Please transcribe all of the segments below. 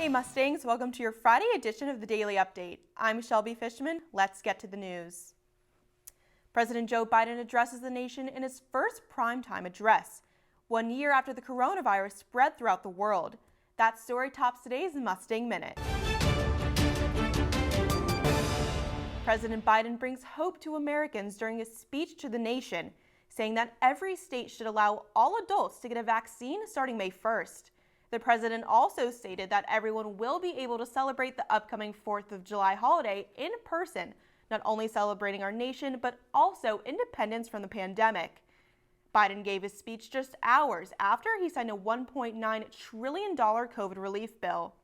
Hey Mustangs, welcome to your Friday edition of the Daily Update. I'm Shelby Fishman. Let's get to the news. President Joe Biden addresses the nation in his first primetime address, 1 year after the coronavirus spread throughout the world. That story tops today's Mustang Minute. President Biden brings hope to Americans during his speech to the nation, saying that every state should allow all adults to get a vaccine starting May 1st. The president also stated that everyone will be able to celebrate the upcoming 4th of July holiday in person, not only celebrating our nation, but also independence from the pandemic. Biden gave his speech just hours after he signed a $1.9 trillion COVID relief bill.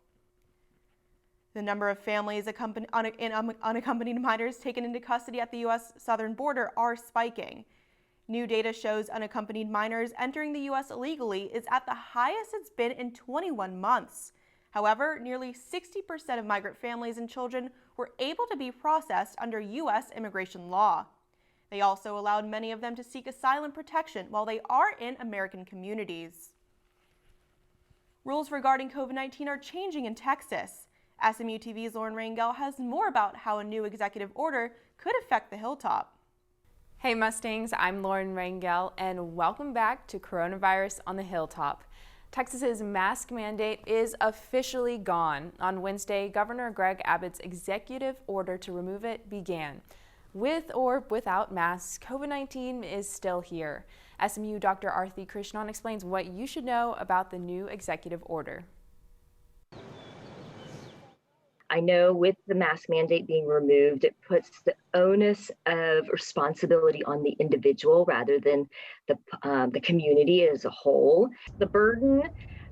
The number of families unaccompanied minors taken into custody at the U.S. southern border are spiking. New data shows unaccompanied minors entering the U.S. illegally is at the highest it's been in 21 months. However, nearly 60% of migrant families and children were able to be processed under U.S. immigration law. They also allowed many of them to seek asylum protection while they are in American communities. Rules regarding COVID-19 are changing in Texas. SMU-TV's Rangel has more about how a new executive order could affect the Hilltop. Hey Mustangs, I'm Rangel, and welcome back to Coronavirus on the Hilltop. Texas's mask mandate is officially gone. On Wednesday, Governor Greg Abbott's executive order to remove it began. With or without masks, COVID-19 is still here. SMU Dr. Arthi Krishnan explains what you should know about the new executive order. I know with the mask mandate being removed, it puts the onus of responsibility on the individual rather than the community as a whole. The burden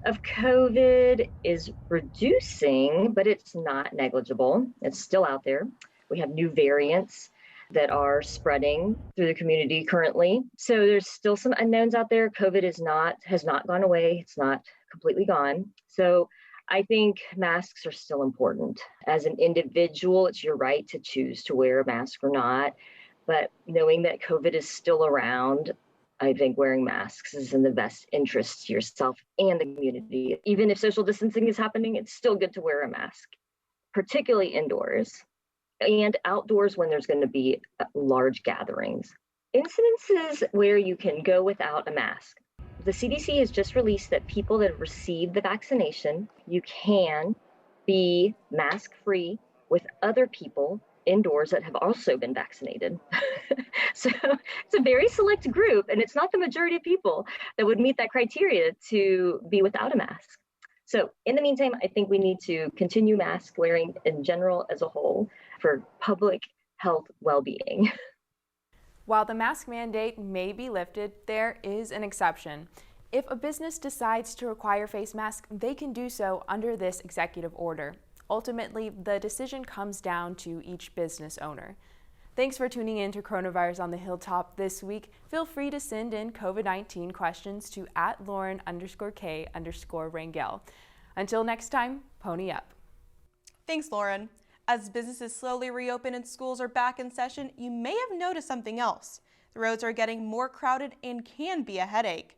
of COVID is reducing, but it's not negligible. It's still out there. We have new variants that are spreading through the community currently. So there's still some unknowns out there. COVID has not gone away. It's not completely gone. So I think masks are still important. As an individual, it's your right to choose to wear a mask or not. But knowing that COVID is still around, I think wearing masks is in the best interest to yourself and the community. Even if social distancing is happening, it's still good to wear a mask, particularly indoors and outdoors when there's going to be large gatherings. Incidences where you can go without a mask. The CDC has just released that people that have received the vaccination, you can be mask-free with other people indoors that have also been vaccinated. So it's a very select group, and it's not the majority of people that would meet that criteria to be without a mask. So in the meantime, I think we need to continue mask wearing in general as a whole for public health well-being. While the mask mandate may be lifted, there is an exception. If a business decides to require face masks, they can do so under this executive order. Ultimately, the decision comes down to each business owner. Thanks for tuning in to Coronavirus on the Hilltop this week. Feel free to send in COVID-19 questions to @Lauren_K_Rangel. Until next time, pony up. Thanks, Lauren. As businesses slowly reopen and schools are back in session, you may have noticed something else. The roads are getting more crowded and can be a headache.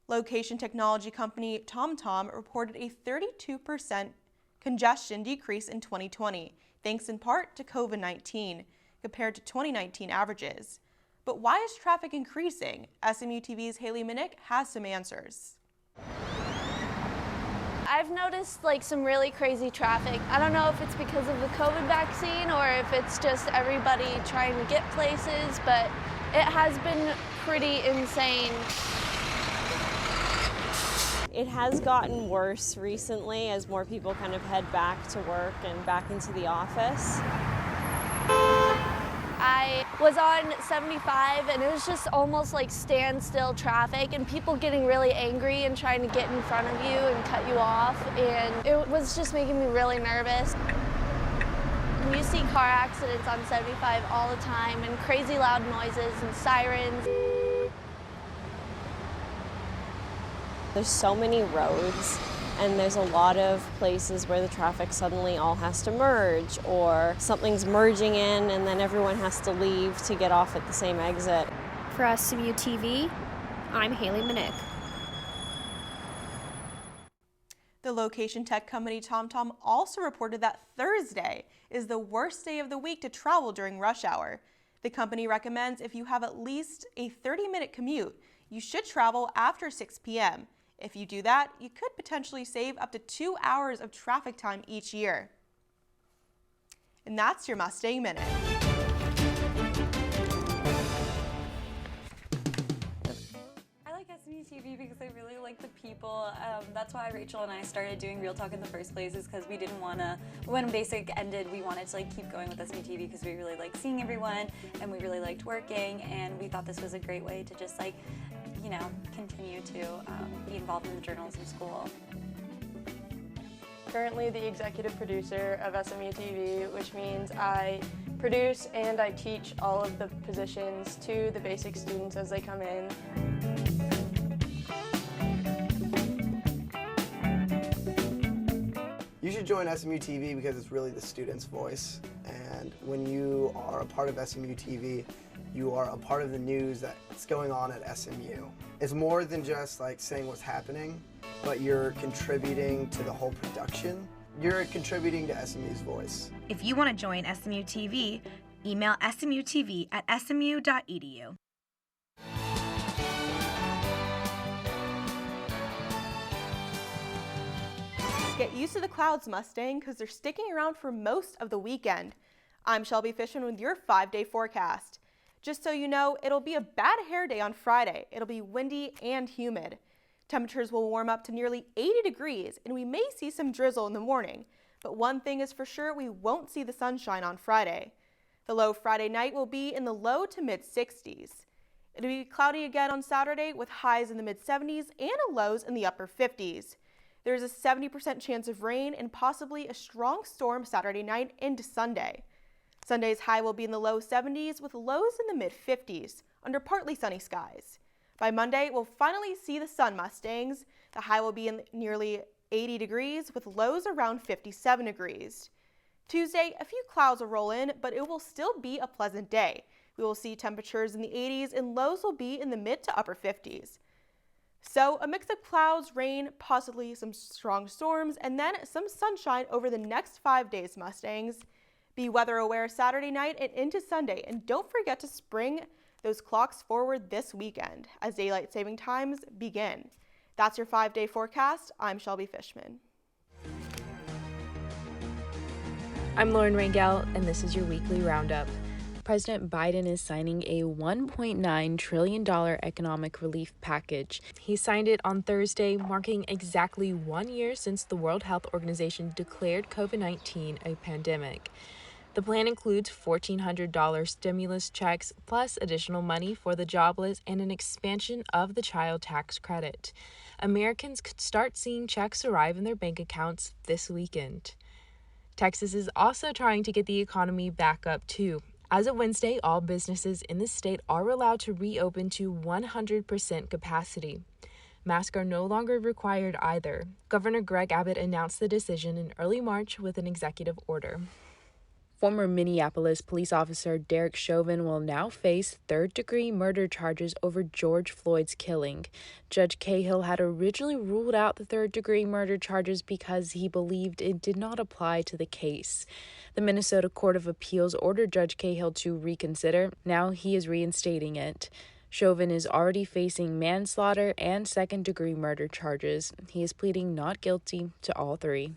Location technology company TomTom reported a 32% congestion decrease in 2020, thanks in part to COVID-19, compared to 2019 averages. But why is traffic increasing? SMU-TV's Haley Minnick has some answers. I've noticed some really crazy traffic. I don't know if it's because of the COVID vaccine or if it's just everybody trying to get places, but it has been pretty insane. It has gotten worse recently as more people kind of head back to work and back into the office. I was on 75 and it was just almost like standstill traffic and people getting really angry and trying to get in front of you and cut you off, and it was just making me really nervous. You see car accidents on 75 all the time and crazy loud noises and sirens. There's so many roads and there's a lot of places where the traffic suddenly all has to merge, or something's merging in and then everyone has to leave to get off at the same exit. For SMU-TV, I'm Haley Minnick. The The location tech company TomTom also reported that Thursday is the worst day of the week to travel during rush hour. The company recommends if you have at least a 30-minute commute, you should travel after 6 p.m. If you do that, you could potentially save up to 2 hours of traffic time each year. And that's your Mustang Minute. SMU-TV because I really like the people. That's why Rachel and I started doing Real Talk in the first place, is because we didn't want to, when Basic ended, we wanted to keep going with SMU-TV because we really liked seeing everyone and we really liked working, and we thought this was a great way to just continue to be involved in the journalism school. Currently the executive producer of SMU-TV, which means I produce and I teach all of the positions to the basic students as they come in. You should join SMU-TV because it's really the student's voice, and when you are a part of SMU-TV, you are a part of the news that's going on at SMU. It's more than just saying what's happening, but you're contributing to the whole production. You're contributing to SMU's voice. If you want to join SMU-TV, email smutv@smu.edu. Get used to the clouds, Mustang, because they're sticking around for most of the weekend. I'm Shelby Fishman with your 5-day forecast. Just so you know, it'll be a bad hair day on Friday. It'll be windy and humid. Temperatures will warm up to nearly 80 degrees, and we may see some drizzle in the morning. But one thing is for sure, we won't see the sunshine on Friday. The low Friday night will be in the low to mid-60s. It'll be cloudy again on Saturday with highs in the mid-70s and lows in the upper 50s. There's a 70% chance of rain and possibly a strong storm Saturday night into Sunday. Sunday's high will be in the low 70s with lows in the mid-50s under partly sunny skies. By Monday, we'll finally see the sun, Mustangs. The high will be in nearly 80 degrees with lows around 57 degrees. Tuesday, a few clouds will roll in, but it will still be a pleasant day. We will see temperatures in the 80s and lows will be in the mid to upper 50s. So a mix of clouds, rain, possibly some strong storms, and then some sunshine over the next 5 days, Mustangs. Be weather aware Saturday night and into Sunday, and don't forget to spring those clocks forward this weekend as daylight saving times begin. That's your 5-day forecast. I'm Shelby Fishman. I'm Lauren Rangel, and this is your weekly roundup. President Biden is signing a $1.9 trillion economic relief package. He signed it on Thursday, marking exactly 1 year since the World Health Organization declared COVID-19 a pandemic. The plan includes $1,400 stimulus checks, plus additional money for the jobless and an expansion of the child tax credit. Americans could start seeing checks arrive in their bank accounts this weekend. Texas is also trying to get the economy back up, too. As of Wednesday, all businesses in the state are allowed to reopen to 100% capacity. Masks are no longer required either. Governor Greg Abbott announced the decision in early March with an executive order. Former Minneapolis police officer Derek Chauvin will now face third-degree murder charges over George Floyd's killing. Judge Cahill had originally ruled out the third-degree murder charges because he believed it did not apply to the case. The Minnesota Court of Appeals ordered Judge Cahill to reconsider. Now he is reinstating it. Chauvin is already facing manslaughter and second-degree murder charges. He is pleading not guilty to all three.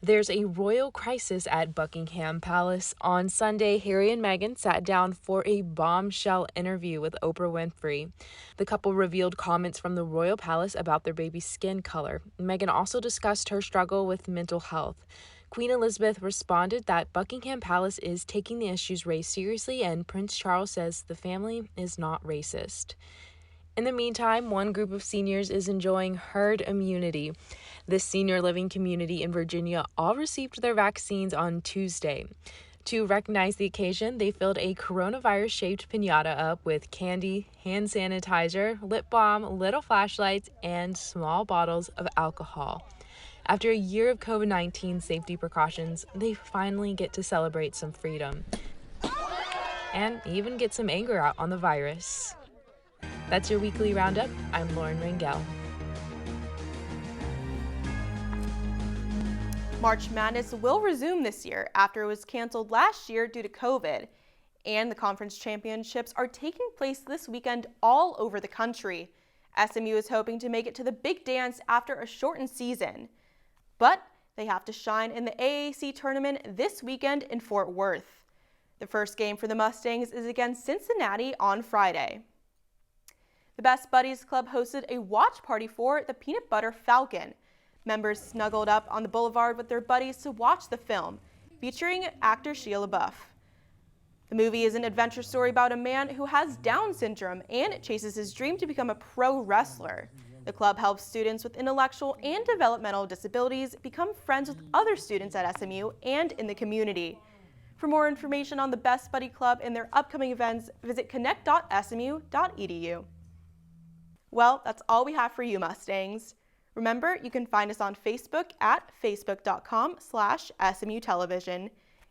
There's a royal crisis at Buckingham Palace. On Sunday, Harry and Meghan sat down for a bombshell interview with Oprah Winfrey. The couple revealed comments from the royal palace about their baby's skin color. Meghan also discussed her struggle with mental health. Queen Elizabeth responded that Buckingham Palace is taking the issues raised seriously, and Prince Charles says the family is not racist. In the meantime, one group of seniors is enjoying herd immunity. This senior living community in Virginia all received their vaccines on Tuesday. To recognize the occasion, they filled a coronavirus-shaped piñata up with candy, hand sanitizer, lip balm, little flashlights, and small bottles of alcohol. After a year of COVID-19 safety precautions, they finally get to celebrate some freedom and even get some anger out on the virus. That's your weekly roundup. I'm Lauren Rangel. March Madness will resume this year after it was canceled last year due to COVID, and the conference championships are taking place this weekend all over the country. SMU is hoping to make it to the big dance after a shortened season, but they have to shine in the AAC tournament this weekend in Fort Worth. The first game for the Mustangs is against Cincinnati on Friday. The Best Buddies Club hosted a watch party for The Peanut Butter Falcon. Members snuggled up on the boulevard with their buddies to watch the film, featuring actor Shia LaBeouf. The movie is an adventure story about a man who has Down syndrome and chases his dream to become a pro wrestler. The club helps students with intellectual and developmental disabilities become friends with other students at SMU and in the community. For more information on the Best Buddy Club and their upcoming events, visit connect.smu.edu. Well, that's all we have for you, Mustangs. Remember, you can find us on Facebook at facebook.com/SMU Television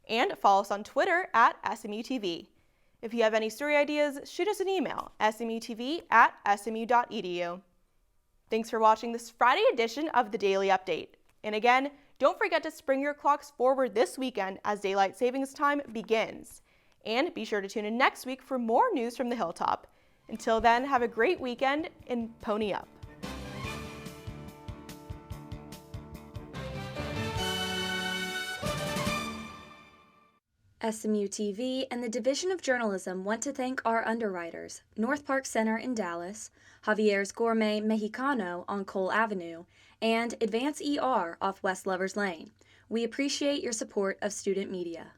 and follow us on Twitter at SMU-TV. If you have any story ideas, shoot us an email, smutv@smu.edu. Thanks for watching this Friday edition of the Daily Update. And again, don't forget to spring your clocks forward this weekend as daylight savings time begins. And be sure to tune in next week for more news from the Hilltop. Until then, have a great weekend and pony up. SMU-TV and the Division of Journalism want to thank our underwriters, North Park Center in Dallas, Javier's Gourmet Mexicano on Cole Avenue, and Advance ER off West Lovers Lane. We appreciate your support of student media.